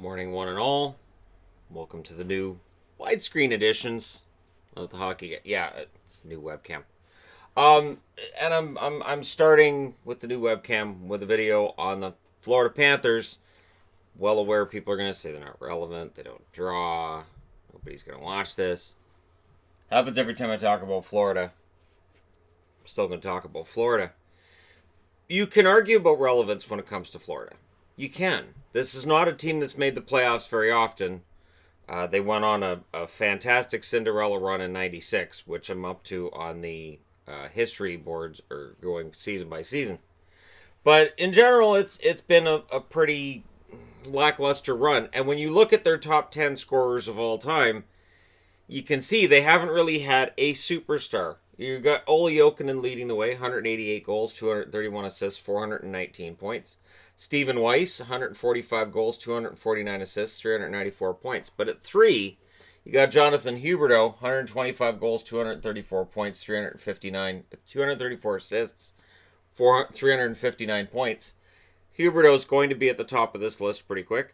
Morning, one and all. Welcome to the new widescreen editions of the hockey. Yeah, it's a new webcam. Um, and I'm starting with the new webcam with a video on the Florida Panthers. Well aware people are going to say they're not relevant. They don't draw. Nobody's going to watch this. Happens every time I talk about Florida. I'm still going to talk about Florida. You can argue about relevance when it comes to Florida. You can. This is not a team that's made the playoffs very often. They went on a fantastic Cinderella run in '96, which I'm up to on the history boards, or going season by season. But in general, it's been a pretty lackluster run. And when you look at their top 10 scorers of all time, you can see they haven't really had a superstar. You got Olli Jokinen leading the way, 188 goals, 231 assists, 419 points. Stephen Weiss, 145 goals, 249 assists, 394 points. But at 3, you got Jonathan Huberdeau, 125 goals, 234 points, 234 assists, 359 points. Huberdeau's going to be at the top of this list pretty quick.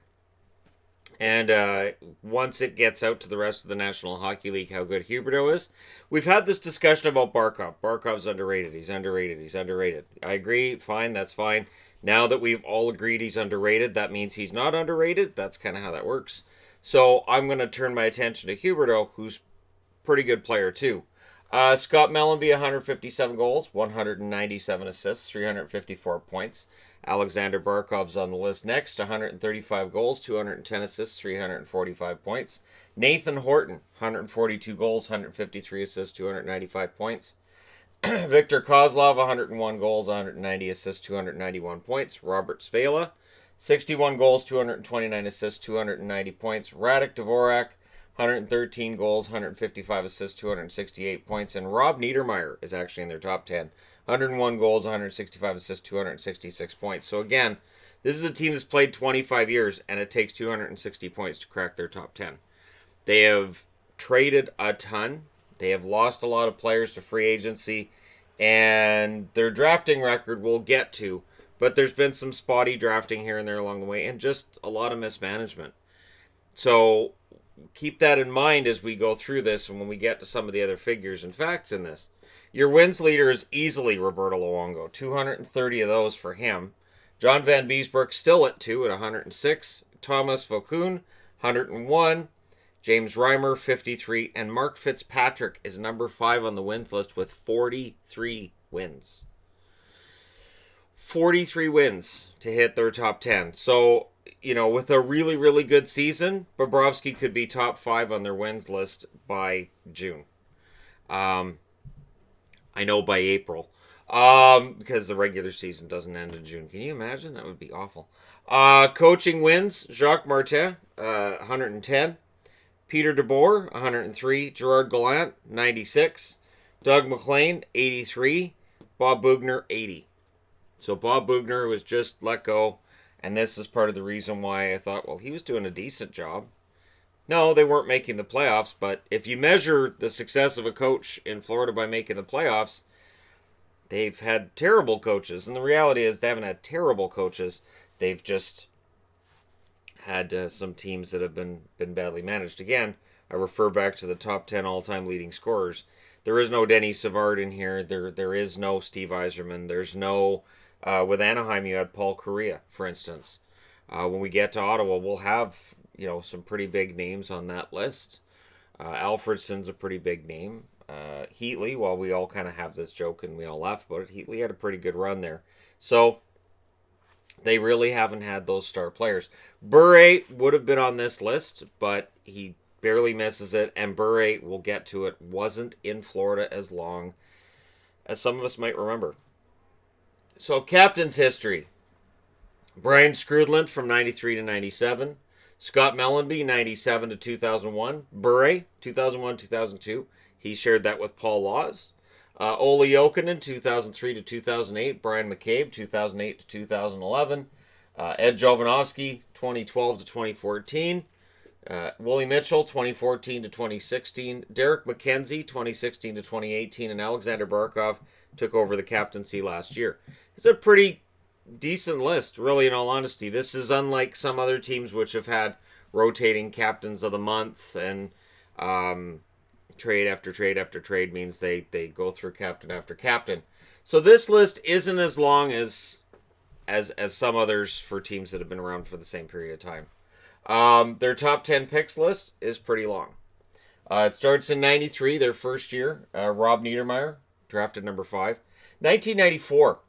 And once it gets out to the rest of the National Hockey League how good Huberdeau is, we've had this discussion about Barkov. Barkov's underrated. He's underrated. I agree. Fine. That's fine. Now that we've all agreed he's underrated, that means he's not underrated. That's kind of how that works. So I'm going to turn my attention to Huberdeau, who's a pretty good player too. Scott Mellanby, 157 goals, 197 assists, 354 points. Alexander Barkov's on the list next, 135 goals, 210 assists, 345 points. Nathan Horton, 142 goals, 153 assists, 295 points. Victor Kozlov, 101 goals, 190 assists, 291 points. Robert Svela, 61 goals, 229 assists, 290 points. Radek Dvorak, 113 goals, 155 assists, 268 points. And Rob Niedermeyer is actually in their top 10. 101 goals, 165 assists, 266 points. So again, this is a team that's played 25 years, and it takes 260 points to crack their top 10. They have traded a ton. They have lost a lot of players to free agency, and their drafting record we'll get to, but there's been some spotty drafting here and there along the way, and just a lot of mismanagement. So keep that in mind as we go through this, and when we get to some of the other figures and facts in this. Your wins leader is easily Roberto Luongo, 230 of those for him. John Van Beesbroek still at 2 at 106. Thomas Vokoun, 101. James Reimer, 53. And Mark Fitzpatrick is number 5 on the wins list with 43 wins. 43 wins to hit their top 10. So, with a really, really good season, Bobrovsky could be top 5 on their wins list by June. I know by April, because the regular season doesn't end in June. Can you imagine? That would be awful. Coaching wins, Jacques Martin, 110. Peter DeBoer, 103. Gerard Gallant, 96. Doug McLean, 83. Bob Boughner, 80. So Bob Boughner was just let go, and this is part of the reason why I thought, well, he was doing a decent job. No, they weren't making the playoffs, but if you measure the success of a coach in Florida by making the playoffs, they've had terrible coaches. And the reality is they haven't had terrible coaches. They've just had some teams that have been badly managed. Again, I refer back to the top 10 all-time leading scorers. There is no Denny Savard in here. There is no Steve Yzerman. There's no... with Anaheim, you had Paul Kariya, for instance. When we get to Ottawa, we'll have... some pretty big names on that list. Alfredson's a pretty big name. Heatley, while we all kind of have this joke and we all laugh about it, Heatley had a pretty good run there. So, they really haven't had those star players. Bure would have been on this list, but he barely misses it. And Bure, we'll get to it, wasn't in Florida as long as some of us might remember. So, captain's history. Brian Skrudland from 93 to 97. Scott Mellanby, 97 to 2001. Bure, 2001-2002. He shared that with Paul Laws. Olli Jokinen, 2003 to 2008. Brian McCabe, 2008 to 2011. Ed Jovanovski, 2012 to 2014. Willie Mitchell, 2014 to 2016. Derek McKenzie, 2016 to 2018. And Alexander Barkov took over the captaincy last year. It's a pretty decent list, really, in all honesty. This is unlike some other teams which have had rotating captains of the month and trade after trade after trade means they go through captain after captain. So this list isn't as long as some others for teams that have been around for the same period of time. Their top 10 picks list is pretty long. It starts in 93, their first year. Rob Niedermeyer, drafted number 5. 1994,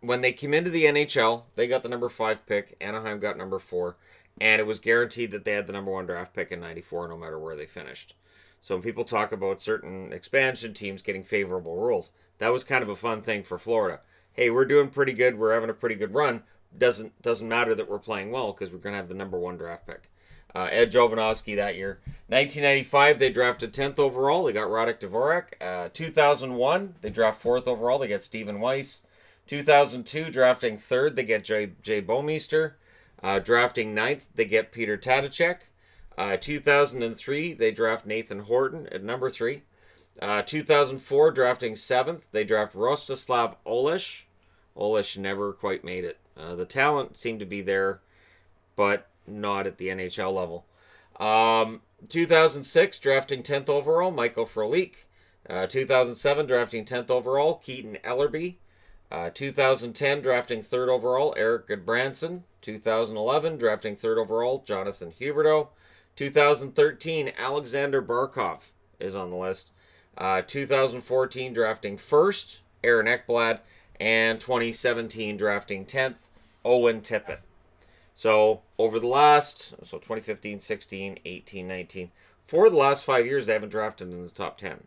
when they came into the NHL, they got the number 5 pick. Anaheim got number 4. And it was guaranteed that they had the number 1 draft pick in 94 no matter where they finished. So when people talk about certain expansion teams getting favorable rules, that was kind of a fun thing for Florida. Hey, we're doing pretty good. We're having a pretty good run. Doesn't matter that we're playing well because we're going to have the number 1 draft pick. Ed Jovanovski that year. 1995, they drafted 10th overall. They got Radek Dvorak. 2001, they draft 4th overall. They get Stephen Weiss. 2002, drafting 3rd, they get Jay Bomeister. Drafting 9th, they get Peter Tatacek. 2003, they draft Nathan Horton at number 3. 2004, drafting 7th, they draft Rostislav Olesh. Olesh never quite made it. The talent seemed to be there, but not at the NHL level. 2006, drafting 10th overall, Michael Frolik. 2007, drafting 10th overall, Keaton Ellerby. 2010, drafting 3rd overall, Eric Goodbranson. 2011, drafting 3rd overall, Jonathan Huberdeau. 2013, Alexander Barkov is on the list. 2014, drafting 1st, Aaron Ekblad. And 2017, drafting 10th, Owen Tippett. So, over the last, 2015, 16, 18, 19, for the last 5 years, they haven't drafted in the top 10.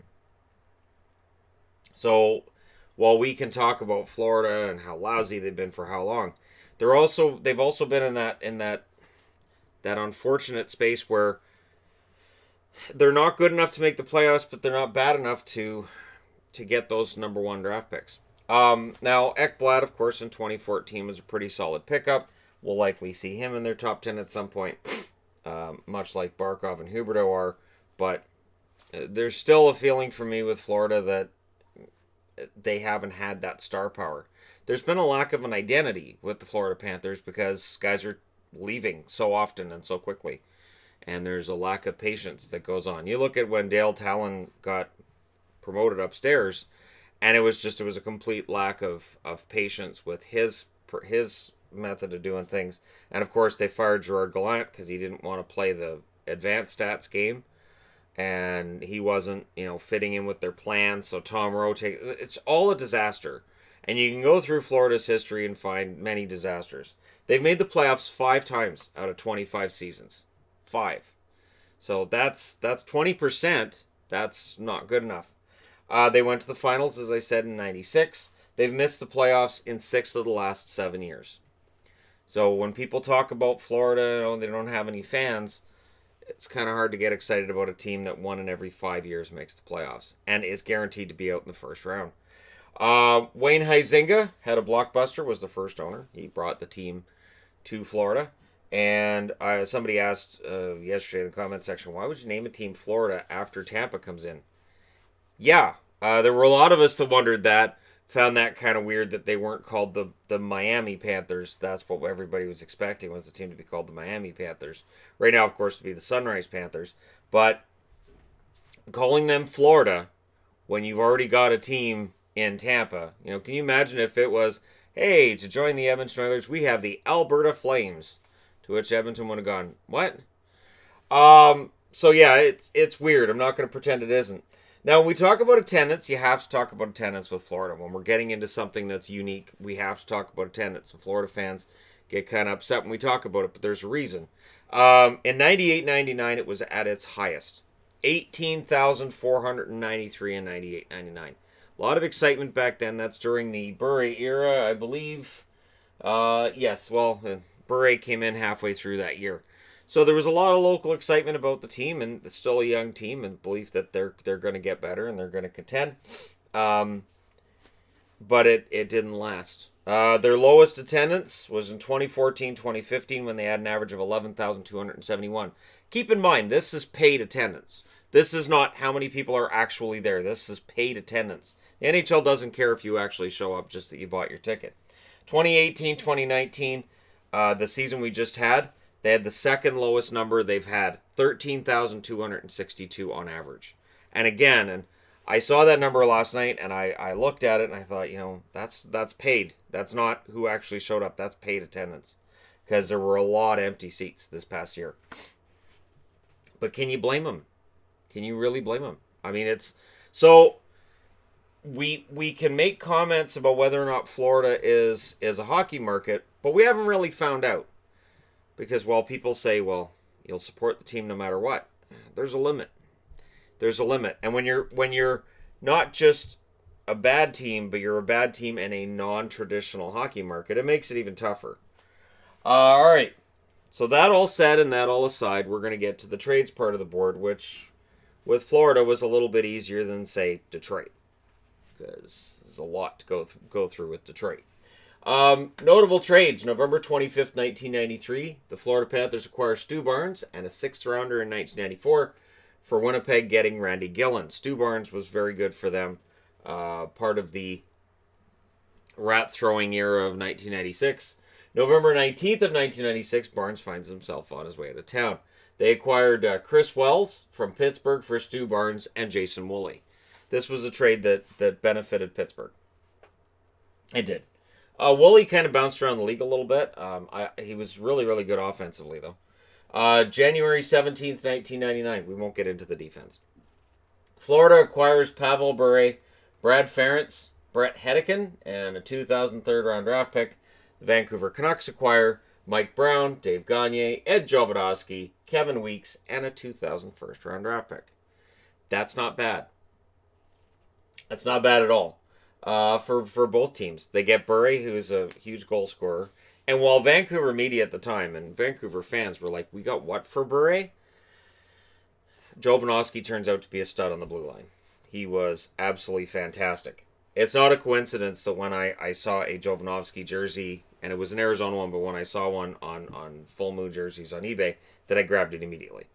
So, while we can talk about Florida and how lousy they've been for how long, they've also been in that unfortunate space where they're not good enough to make the playoffs, but they're not bad enough to get those number 1 draft picks. Now, Ekblad, of course, in 2014 was a pretty solid pickup. We'll likely see him in their top 10 at some point, much like Barkov and Huberdeau are. But there's still a feeling for me with Florida that they haven't had that star power. There's been a lack of an identity with the Florida Panthers because guys are leaving so often and so quickly. And there's a lack of patience that goes on. You look at when Dale Talon got promoted upstairs, and it was a complete lack of patience with his method of doing things. And of course, they fired Gerard Gallant because he didn't want to play the advanced stats game, and he wasn't, fitting in with their plan. So Tom Rowe it's all a disaster. And you can go through Florida's history and find many disasters. They've made the playoffs 5 times out of 25 seasons. 5. So that's 20%. That's not good enough. They went to the finals, as I said, in 96. They've missed the playoffs in 6 of the last 7 years. So when people talk about Florida, they don't have any fans, it's kind of hard to get excited about a team that 1 in every 5 years makes the playoffs and is guaranteed to be out in the first round. Wayne Huizenga had a blockbuster, was the first owner. He brought the team to Florida. And somebody asked yesterday in the comment section, why would you name a team Florida after Tampa comes in? Yeah, there were a lot of us that wondered that, found that kind of weird that they weren't called the Miami Panthers. That's what everybody was expecting, was the team to be called the Miami Panthers. Right now, of course, to be the Sunrise Panthers. But calling them Florida when you've already got a team in Tampa, can you imagine if it was, hey, to join the Edmonton Oilers, we have the Alberta Flames, to which Edmonton would have gone, what? So yeah, it's weird. I'm not going to pretend it isn't. Now, when we talk about attendance, you have to talk about attendance with Florida. When we're getting into something that's unique, we have to talk about attendance. And Florida fans get kind of upset when we talk about it, but there's a reason. In 98-99, it was at its highest. 18,493 in 98-99. A lot of excitement back then. That's during the Bure era, I believe. Yes, well, Bure came in halfway through that year. So there was a lot of local excitement about the team, and it's still a young team, and belief that they're going to get better and they're going to contend. But it didn't last. Their lowest attendance was in 2014-2015 when they had an average of 11,271. Keep in mind, this is paid attendance. This is not how many people are actually there. This is paid attendance. The NHL doesn't care if you actually show up, just that you bought your ticket. 2018, 2019, the season we just had, they had the second lowest number they've had, 13,262 on average. And again, and I saw that number last night, and I looked at it, and I thought, that's paid. That's not who actually showed up. That's paid attendance. Because there were a lot of empty seats this past year. But can you blame them? Can you really blame them? I mean, it's... So, we can make comments about whether or not Florida is a hockey market, but we haven't really found out. Because while people say, well, you'll support the team no matter what, there's a limit. There's a limit. And when you're not just a bad team, but you're a bad team in a non-traditional hockey market, it makes it even tougher. All right. So that all said and that all aside, we're going to get to the trades part of the board, which with Florida was a little bit easier than, say, Detroit. Because there's a lot to go through with Detroit. Notable trades. November 25th, 1993, the Florida Panthers acquire Stu Barnes and a 6th rounder in 1994 for Winnipeg getting Randy Gillen. Stu Barnes was very good for them. Part of the rat-throwing era of 1996. November 19th of 1996, Barnes finds himself on his way out of town. They acquired Chris Wells from Pittsburgh for Stu Barnes and Jason Woolley. This was a trade that benefited Pittsburgh. It did. Woolley kind of bounced around the league a little bit. He was really, really good offensively, though. January 17th, 1999. We won't get into the defense. Florida acquires Pavel Bure, Brad Ferentz, Brett Hedican, and a 2003 round draft pick. The Vancouver Canucks acquire Mike Brown, Dave Gagne, Ed Jovanovski, Kevin Weeks, and a 2001 round draft pick. That's not bad. That's not bad at all for both teams. They get Bure, who's a huge goal scorer. And while Vancouver media at the time and Vancouver fans were like, we got what for Bure? Jovanovski turns out to be a stud on the blue line. He was absolutely fantastic. It's not a coincidence that when I saw a Jovanovski jersey, and it was an Arizona one, but when I saw one on Full Moon jerseys on eBay, that I grabbed it immediately.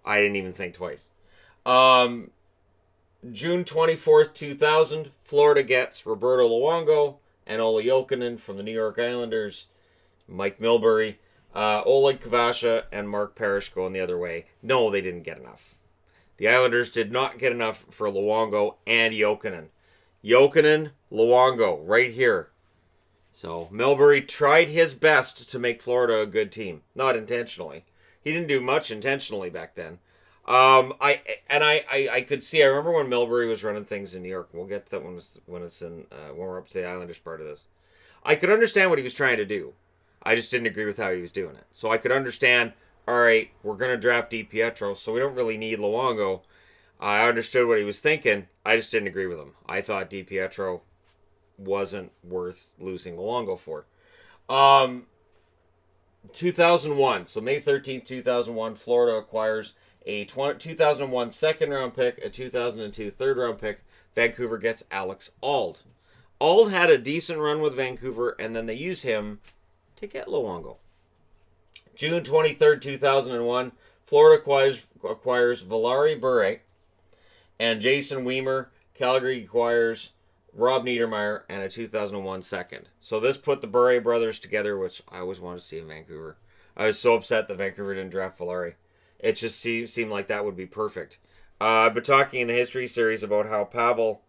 I didn't even think twice. June 24th, 2000, Florida gets Roberto Luongo and Olli Jokinen from the New York Islanders, Mike Milbury, Oleg Kvasha, and Mark Parrish going the other way. No, they didn't get enough. The Islanders did not get enough for Luongo and Jokinen. Jokinen, Luongo, right here. So, Milbury tried his best to make Florida a good team. Not intentionally. He didn't do much intentionally back then. I could see. I remember when Milbury was running things in New York. We'll get to that when we're up to the Islanders part of this. I could understand what he was trying to do. I just didn't agree with how he was doing it. So I could understand. All right, we're gonna draft DiPietro, so we don't really need Luongo. I understood what he was thinking. I just didn't agree with him. I thought DiPietro wasn't worth losing Luongo for. 2001. So May 13th, 2001, Florida acquires a 2001 second-round pick, a 2002 third-round pick. Vancouver gets Alex Auld. Auld had a decent run with Vancouver, and then they use him to get Luongo. June 23rd, 2001, Florida acquires Valari Bure and Jason Weimer. Calgary acquires Rob Niedermeyer and a 2001 second. So this put the Bure brothers together, which I always wanted to see in Vancouver. I was so upset that Vancouver didn't draft Valari. It just seemed like that would be perfect. I've been talking in the history series about how Pavel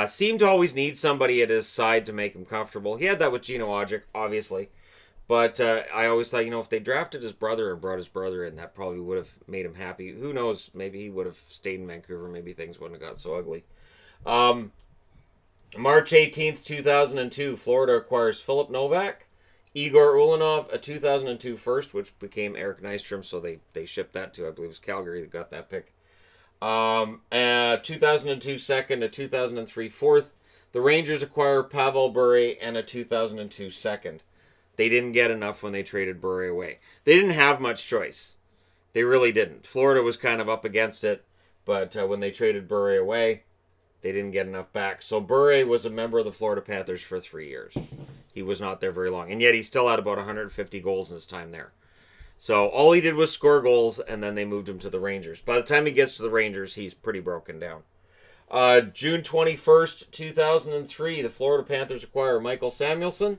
seemed to always need somebody at his side to make him comfortable. He had that with Gino Odjick, obviously. But I always thought, if they drafted his brother and brought his brother in, that probably would have made him happy. Who knows? Maybe he would have stayed in Vancouver. Maybe things wouldn't have got so ugly. March 18th, 2002, Florida acquires Philip Novak, Igor Ulanov, a 2002 first, which became Eric Nystrom, so they shipped that to, I believe it was Calgary that got that pick. 2002 second, a 2003 fourth. The Rangers acquire Pavel Bure and a 2002 second. They didn't get enough when they traded Bure away. They didn't have much choice. They really didn't. Florida was kind of up against it, but when they traded Bure away, they didn't get enough back. So Bure was a member of the Florida Panthers for 3 years. He was not there very long, and yet he still had about 150 goals in his time there. So all he did was score goals, and then they moved him to the Rangers. By the time he gets to the Rangers, he's pretty broken down. June 21st, 2003, the Florida Panthers acquire Michael Samuelsson,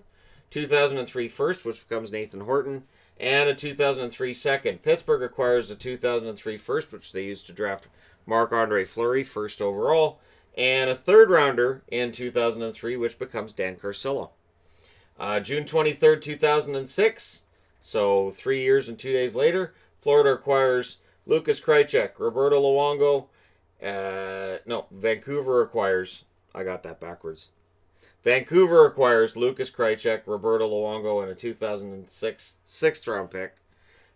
2003 first, which becomes Nathan Horton, and a 2003 second. Pittsburgh acquires a 2003 first, which they used to draft Marc-Andre Fleury, first overall, and a third rounder in 2003, which becomes Dan Carcillo. June 23rd, 2006, so 3 years and 2 days later, Florida acquires Lucas Krejcik, Roberto Luongo. Vancouver acquires, I got that backwards. Vancouver acquires Lucas Krejcik, Roberto Luongo, and a 2006 sixth-round pick.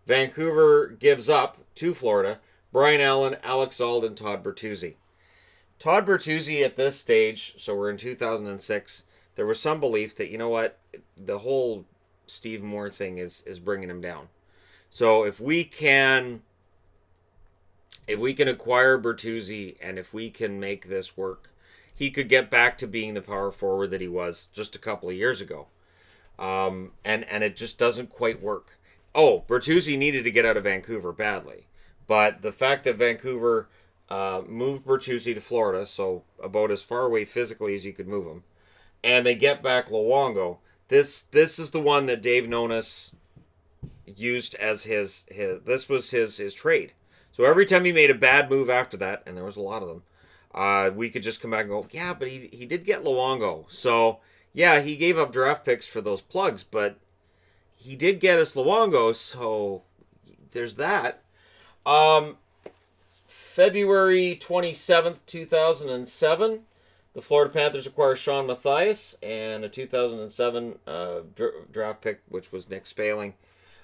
Vancouver gives up to Florida Brian Allen, Alex Auld, and Todd Bertuzzi. Todd Bertuzzi at this stage, so we're in 2006, there was some belief that, you know what, the whole Steve Moore thing is bringing him down. So if we can acquire Bertuzzi and if we can make this work, he could get back to being the power forward that he was just a couple of years ago. And it just doesn't quite work. Oh, Bertuzzi needed to get out of Vancouver badly. But the fact that Vancouver moved Bertuzzi to Florida, so about as far away physically as you could move him, and they get back Luongo, this is the one that Dave Nonis used as his trade. So every time he made a bad move after that, and there was a lot of them, we could just come back and go, yeah, but he did get Luongo. So, yeah, he gave up draft picks for those plugs, but he did get us Luongo, so there's that. February 27th, 2007, the Florida Panthers acquire Sean Matthias and a 2007 draft pick, which was Nick Spaling.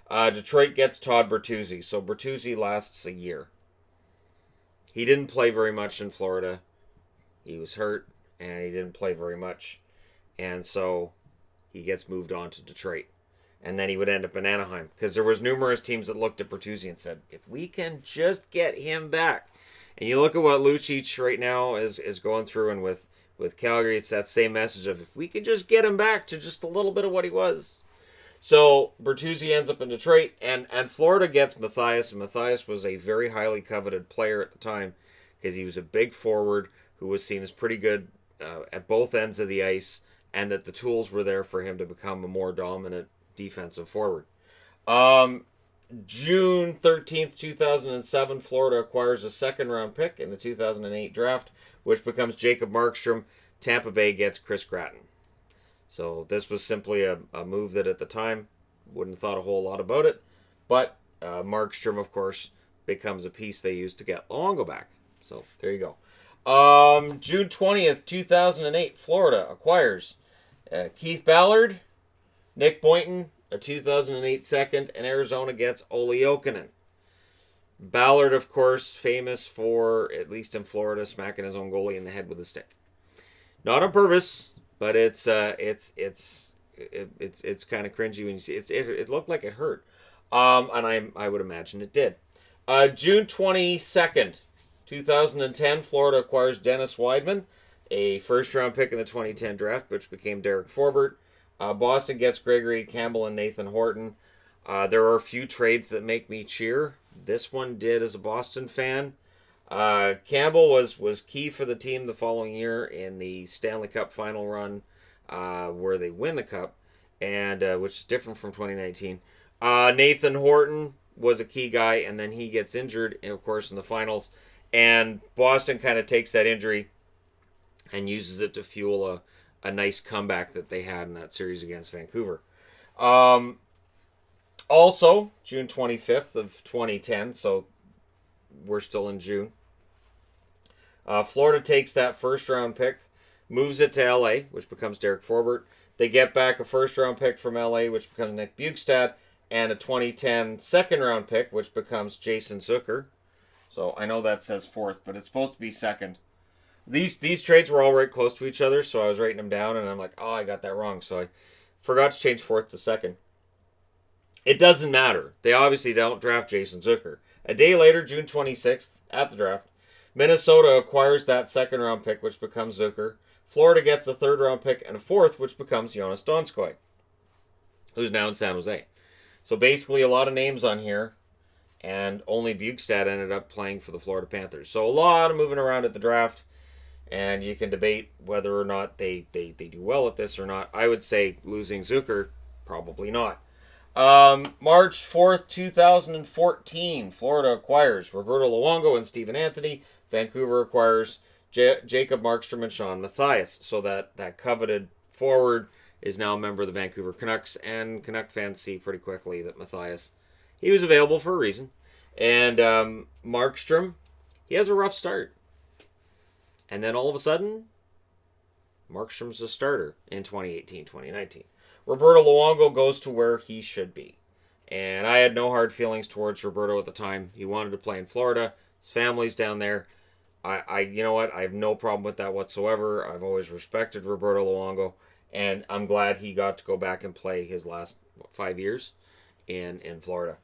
Detroit gets Todd Bertuzzi, so Bertuzzi lasts a year. He didn't play very much in Florida. He was hurt, and he didn't play very much. And so he gets moved on to Detroit. And then he would end up in Anaheim. Because there was numerous teams that looked at Bertuzzi and said, if we can just get him back. And you look at what Lucic right now is going through, and with Calgary, it's that same message of, if we could just get him back to just a little bit of what he was. So Bertuzzi ends up in Detroit, and Florida gets Matthias, and Matthias was a very highly coveted player at the time because he was a big forward who was seen as pretty good at both ends of the ice, and that the tools were there for him to become a more dominant defensive forward. June 13th, 2007, Florida acquires a second-round pick in the 2008 draft, which becomes Jacob Markstrom. Tampa Bay gets Chris Gratton. So this was simply a move that at the time wouldn't have thought a whole lot about it. But Markstrom, of course, becomes a piece they used to get Luongo back. So there you go. June 20th, 2008, Florida acquires Keith Ballard, Nick Boynton, a 2008 second, and Arizona gets Olli Jokinen. Ballard, of course, famous for, at least in Florida, smacking his own goalie in the head with a stick. Not on purpose, but it's kind of cringy when you see it. It looked like it hurt, and I would imagine it did. June 22nd, 2010, Florida acquires Dennis Weidman, a first-round pick in the 2010 draft, which became Derek Forbort. Boston gets Gregory Campbell and Nathan Horton. There are a few trades that make me cheer. This one did as a Boston fan. Campbell was key for the team the following year in the Stanley Cup final run, where they win the Cup, and which is different from 2019. Nathan Horton was a key guy, and then he gets injured, of course, in the finals. And Boston kind of takes that injury and uses it to fuel a nice comeback that they had in that series against Vancouver. Also, June 25th of 2010, so we're still in June. Florida takes that first-round pick, moves it to LA, which becomes Derek Forbort. They get back a first-round pick from LA, which becomes Nick Bjugstad, and a 2010 second-round pick, which becomes Jason Zucker. So I know that says fourth, but it's supposed to be second. These trades were all right close to each other, so I was writing them down, and I'm like, oh, I got that wrong. So I forgot to change fourth to second. It doesn't matter. They obviously don't draft Jason Zucker. A day later, June 26th, at the draft, Minnesota acquires that second-round pick, which becomes Zucker. Florida gets a third-round pick and a fourth, which becomes Jonas Donskoy, who's now in San Jose. So basically a lot of names on here, and only Bjugstad ended up playing for the Florida Panthers. So a lot of moving around at the draft, and you can debate whether or not they do well at this or not. I would say losing Zucker Probably not. March 4th, 2014, Florida acquires Roberto Luongo and Stephen Anthony. Vancouver acquires Jacob Markstrom and Sean Matthias. So that coveted forward is now a member of the Vancouver Canucks, and Canuck fans see pretty quickly that Matthias, he was available for a reason. And Markstrom, he has a rough start. And then all of a sudden, Markstrom's a starter in 2018-2019. Roberto Luongo goes to where he should be. And I had no hard feelings towards Roberto at the time. He wanted to play in Florida. His family's down there. You know what? I have no problem with that whatsoever. I've always respected Roberto Luongo. And I'm glad he got to go back and play his last 5 years in Florida.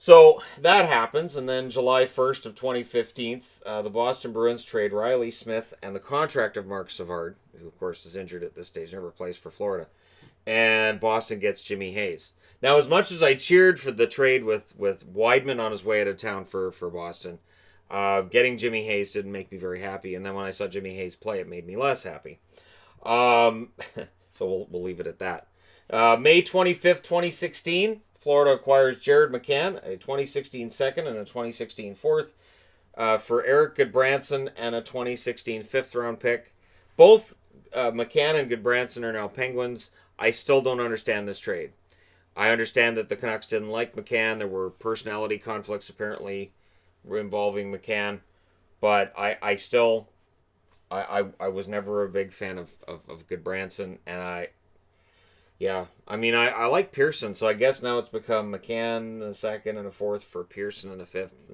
So that happens, and then July 1st of 2015, the Boston Bruins trade Riley Smith and the contract of Marc Savard, who of course is injured at this stage, never plays for Florida, and Boston gets Jimmy Hayes. Now, as much as I cheered for the trade with Weidman on his way out of town for Boston, getting Jimmy Hayes didn't make me very happy, and then when I saw Jimmy Hayes play, it made me less happy. So we'll leave it at that. May 25th, 2016, Florida acquires Jared McCann, a 2016 second and a 2016 fourth, for Eric Goodbranson and a 2016 fifth round pick. Both McCann and Goodbranson are now Penguins. I still don't understand this trade. I understand that the Canucks didn't like McCann. There were personality conflicts apparently involving McCann, but I was never a big fan of Goodbranson, and I like Pearson, so I guess now it's become McCann a second and a fourth for Pearson and a fifth.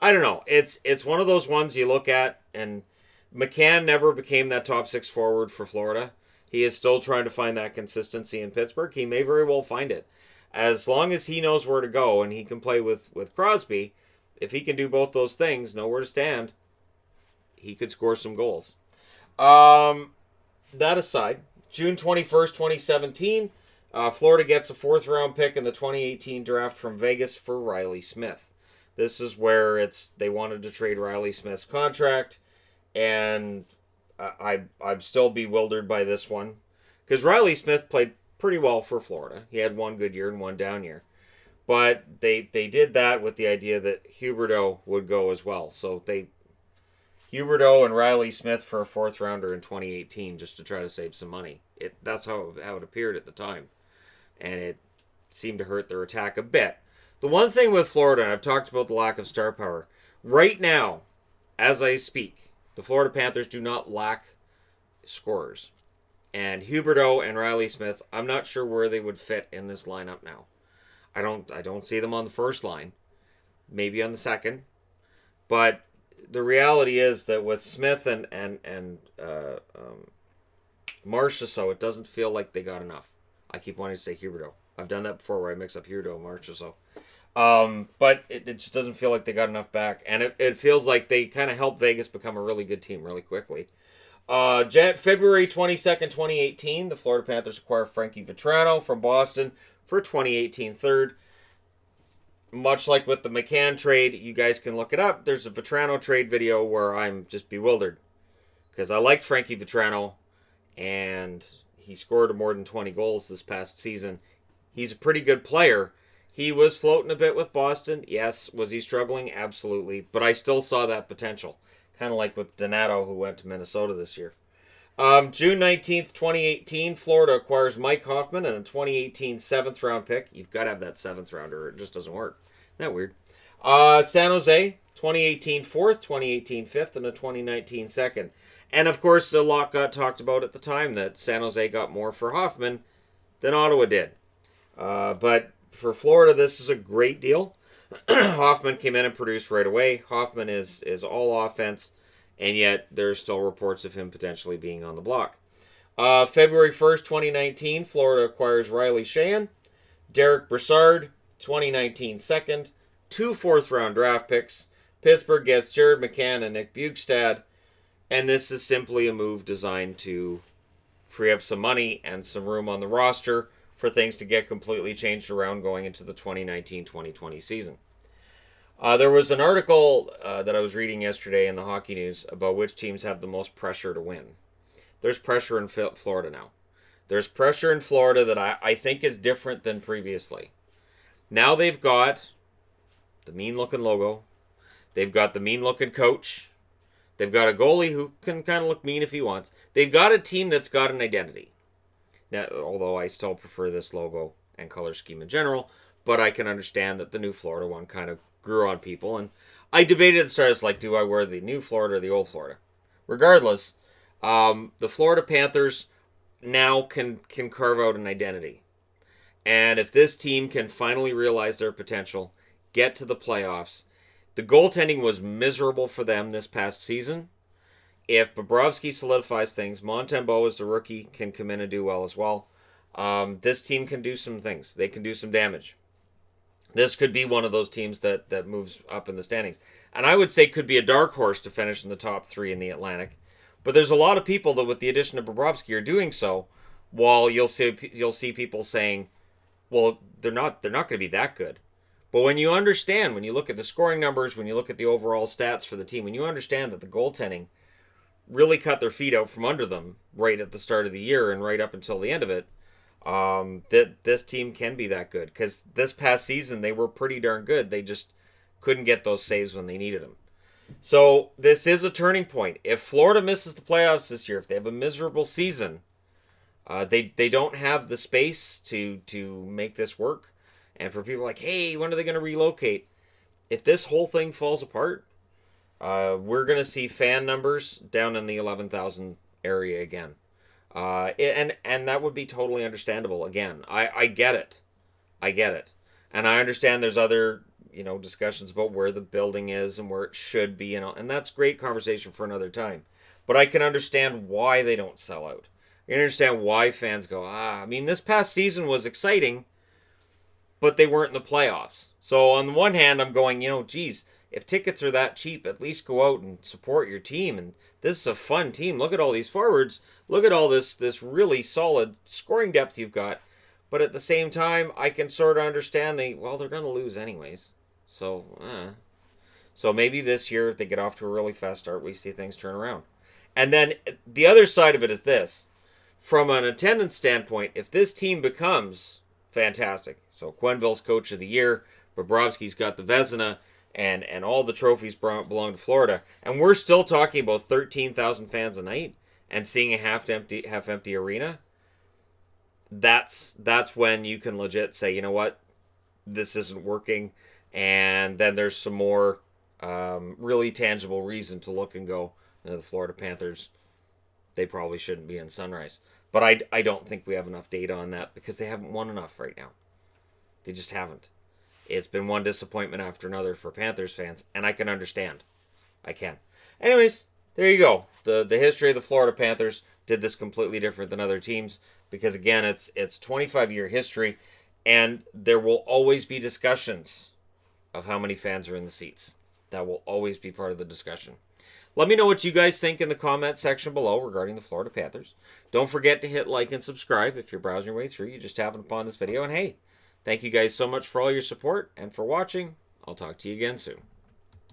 I don't know. It's one of those ones you look at, and McCann never became that top six forward for Florida. He is still trying to find that consistency in Pittsburgh. He may very well find it. As long as he knows where to go and he can play with Crosby, if he can do both those things, know where to stand, he could score some goals. That aside, June 21st, 2017, Florida gets a fourth round pick in the 2018 draft from Vegas for Riley Smith. This is where they wanted to trade Riley Smith's contract, and I'm still bewildered by this one, because Riley Smith played pretty well for Florida. He had one good year and one down year. But they did that with the idea that Huberdeau would go as well. So Huberdeau and Riley Smith for a fourth rounder in 2018 just to try to save some money. That's how it appeared at the time. And it seemed to hurt their attack a bit. The one thing with Florida, and I've talked about the lack of star power, right now, as I speak, the Florida Panthers do not lack scorers. And Huberdeau and Riley Smith, I'm not sure where they would fit in this lineup now. I don't see them on the first line. Maybe on the second. But the reality is that with Smith and Marchessault, it doesn't feel like they got enough. I keep wanting to say Huberdeau. I've done that before where I mix up Huberdeau and Marchessault. But it just doesn't feel like they got enough back. And it feels like they kind of helped Vegas become a really good team really quickly. February 22nd, 2018, the Florida Panthers acquire Frankie Vatrano from Boston for 2018 third. Much like with the McCann trade, you guys can look it up. There's a Vatrano trade video where I'm just bewildered, because I liked Frankie Vatrano, and he scored more than 20 goals this past season. He's a pretty good player. He was floating a bit with Boston. Yes. Was he struggling? Absolutely. But I still saw that potential. Kind of like with Donato, who went to Minnesota this year. June 19th, 2018, Florida acquires Mike Hoffman and a 2018 seventh round pick. You've got to have that seventh rounder. It just doesn't work. Isn't that weird? San Jose, 2018 fourth, 2018 fifth, and a 2019 second. And of course, a lot got talked about at the time that San Jose got more for Hoffman than Ottawa did. But for Florida, this is a great deal. Hoffman came in and produced right away. Hoffman is all offense, and yet there's still reports of him potentially being on the block. February 1st, 2019, Florida acquires Riley Sheahan, Derek Brassard, 2019 second, 2 fourth-round draft picks. Pittsburgh gets Jared McCann and Nick Bjugstad, and this is simply a move designed to free up some money and some room on the roster for things to get completely changed around going into the 2019-2020 season. There was an article that I was reading yesterday in the Hockey News about which teams have the most pressure to win. There's pressure in Florida now. There's pressure in Florida that I think is different than previously. Now they've got the mean-looking logo. They've got the mean-looking coach. They've got a goalie who can kind of look mean if he wants. They've got a team that's got an identity. Now, although I still prefer this logo and color scheme in general, but I can understand that the new Florida one kind of grew on people. And I debated at the start, it's like, do I wear the new Florida or the old Florida? Regardless, the Florida Panthers now can carve out an identity. And if this team can finally realize their potential, get to the playoffs, the goaltending was miserable for them this past season. If Bobrovsky solidifies things, Montembeault as the rookie can come in and do well as well. This team can do some things. They can do some damage. This could be one of those teams that moves up in the standings. And I would say could be a dark horse to finish in the top 3 in the Atlantic. But there's a lot of people that with the addition of Bobrovsky are doing so, while you'll see people saying, well, they're not going to be that good. But when you understand, when you look at the scoring numbers, when you look at the overall stats for the team, when you understand that the goaltending really cut their feet out from under them right at the start of the year and right up until the end of it, that this team can be that good. Because this past season, they were pretty darn good. They just couldn't get those saves when they needed them. So this is a turning point. If Florida misses the playoffs this year, if they have a miserable season, they don't have the space to make this work. And for people like, hey, when are they going to relocate? If this whole thing falls apart, we're going to see fan numbers down in the 11,000 area again. And that would be totally understandable. Again, I get it. I get it. And I understand there's other, discussions about where the building is and where it should be. And that's great conversation for another time. But I can understand why they don't sell out. I can understand why fans go, this past season was exciting, but they weren't in the playoffs. So on the one hand, I'm going, geez, if tickets are that cheap, at least go out and support your team. And this is a fun team. Look at all these forwards. Look at all this really solid scoring depth you've got. But at the same time, I can sort of understand they're going to lose anyways. So maybe this year, if they get off to a really fast start, we see things turn around. And then the other side of it is this. From an attendance standpoint, if this team becomes fantastic, so Quenneville's Coach of the Year, Bobrovsky's got the Vezina, and all the trophies belong to Florida, and we're still talking about 13,000 fans a night and seeing a half-empty arena, that's when you can legit say, you know what, this isn't working, and then there's some more really tangible reason to look and go, the Florida Panthers, they probably shouldn't be in Sunrise. But I don't think we have enough data on that because they haven't won enough right now. They just haven't. It's been one disappointment after another for Panthers fans, and I can understand. I can. Anyways, there you go. The history of the Florida Panthers did this completely different than other teams because, again, it's 25-year history, and there will always be discussions of how many fans are in the seats. That will always be part of the discussion. Let me know what you guys think in the comment section below regarding the Florida Panthers. Don't forget to hit like and subscribe if you're browsing your way through. You just happened upon this video. And hey, thank you guys so much for all your support and for watching. I'll talk to you again soon.